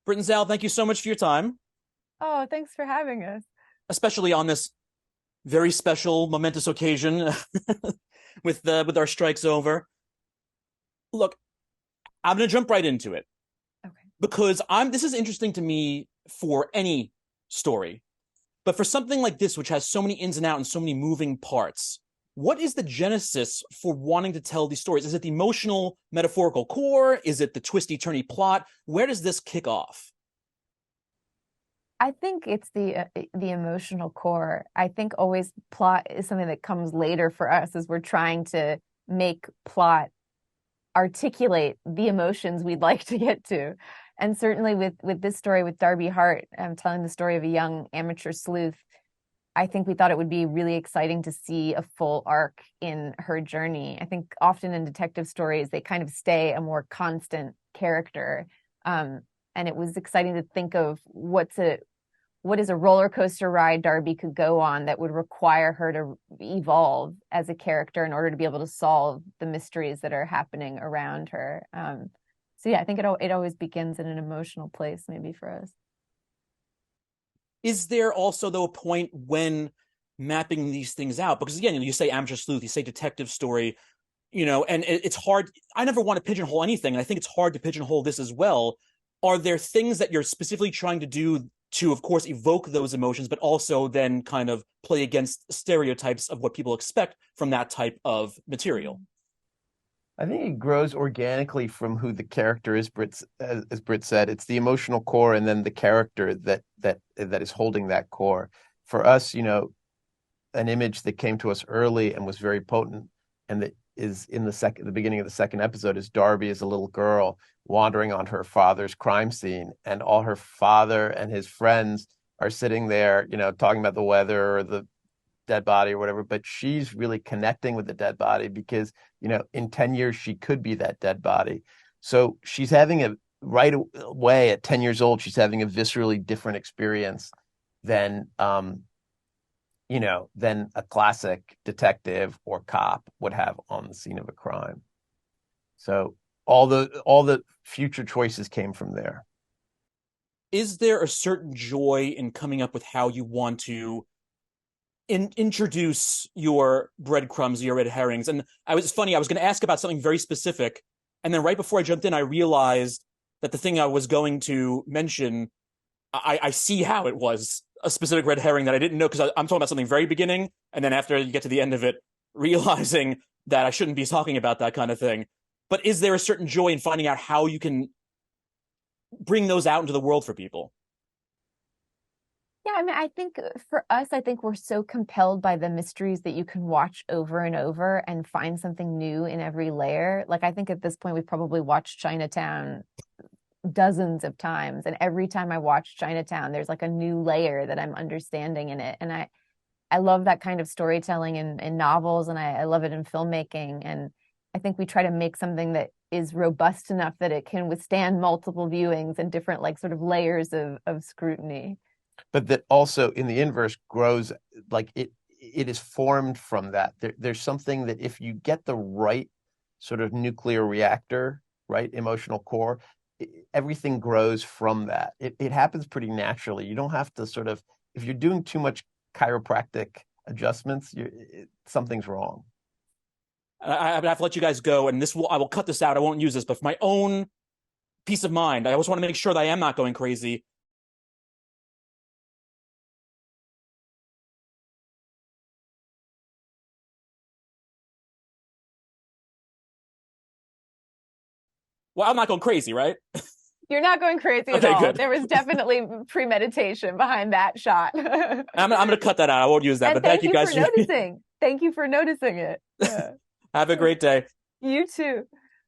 Brit and Zal, thank you so much for your time, Oh, thanks for having us. especially on this very special, momentous occasion with our strikes over. Look, I'm gonna jump right into it Okay. because I'm this is interesting to me for any story, but for something like this, which has so many ins and outs and so many moving parts, what is the genesis for wanting to tell these stories? Is it the emotional, metaphorical core? Is it the twisty, turny plot? Where does this kick off? I think it's the emotional core. I think always plot is something that comes later for us as we're trying to make plot articulate the emotions we'd like to get to. And certainly with this story with Darby Hart, I'm telling the story of a young amateur sleuth. I think we thought it would be really exciting to see a full arc in her journey. I think often in detective stories, they kind of stay a more constant character. Um, and it was exciting to think of what is a roller coaster ride Darby could go on that would require her to evolve as a character in order to be able to solve the mysteries that are happening around her. So yeah, I think it always begins in an emotional place, maybe for us. Is there also though a point when mapping these things out? Because again, you say amateur sleuth, you say detective story, and it's hard. I never want to pigeonhole anything, and I think it's hard to pigeonhole this as well. Are there things that you're specifically trying to do to, of course, evoke those emotions, but also then kind of play against stereotypes of what people expect from that type of material? I think it grows organically from who the character is. As Britt said, it's the emotional core, and then the character that is holding that core. For us, an image that came to us early and was very potent, and that is in the beginning of the second episode, is Darby as a little girl wandering on her father's crime scene, and all her father and his friends are sitting there, talking about the weather or the dead body or whatever, but she's really connecting with the dead body because, in 10 years, she could be that dead body. So she's having right away at 10 years old, she's having a viscerally different experience than, than a classic detective or cop would have on the scene of a crime. So all the future choices came from there. Is there a certain joy in coming up with how you want to introduce your breadcrumbs, your red herrings? And I was going to ask about something very specific, and then right before I jumped in, I realized that the thing I was going to mention, I see how it was a specific red herring that I didn't know, because I'm talking about something very beginning, and then after you get to the end of it, realizing that I shouldn't be talking about that kind of thing. But is there a certain joy in finding out how you can bring those out into the world for people? Yeah, I mean, I think for us, I think we're so compelled by the mysteries that you can watch over and over and find something new in every layer. Like, I think at this point, we've probably watched Chinatown dozens of times. And every time I watch Chinatown, there's like a new layer that I'm understanding in it. And I love that kind of storytelling in novels, and I love it in filmmaking. And I think we try to make something that is robust enough that it can withstand multiple viewings and different like sort of layers of scrutiny. But that also in the inverse grows, like it is formed from that. There's something that if you get the right sort of nuclear reactor, right, emotional core, everything grows from that. It happens pretty naturally. You don't have to sort of, if you're doing too much chiropractic adjustments, something's wrong. I have to let you guys go, and I will cut this out. I won't use this, but for my own peace of mind, I always want to make sure that I am not going crazy. Well, I'm not going crazy, right? You're not going crazy at Okay, all. good. There was definitely premeditation behind that shot. I'm going to cut that out. I won't use that, And but thank thank you you for guys. noticing. Thank you for noticing it. Yeah. Have a great day. You too.